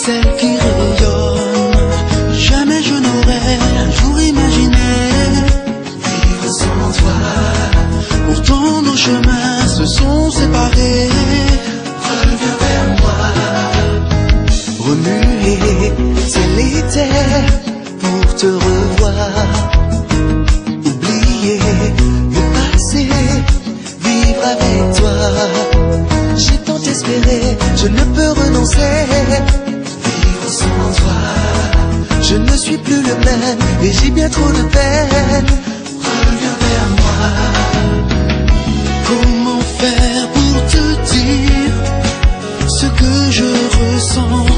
celle qui rayonne. Jamais je n'aurais un jour imaginé vivre sans toi. Pourtant nos chemins se sont séparés. Reviens vers moi. Remuer ciel et terre pour te revoir. Oublier le passé, vivre avec toi. J'ai tant espéré, je ne peux renoncer. Vivre sans toi, je ne suis plus le même et j'ai bien trop de peine. Reviens vers moi. Comment faire pour te dire ce que je ressens?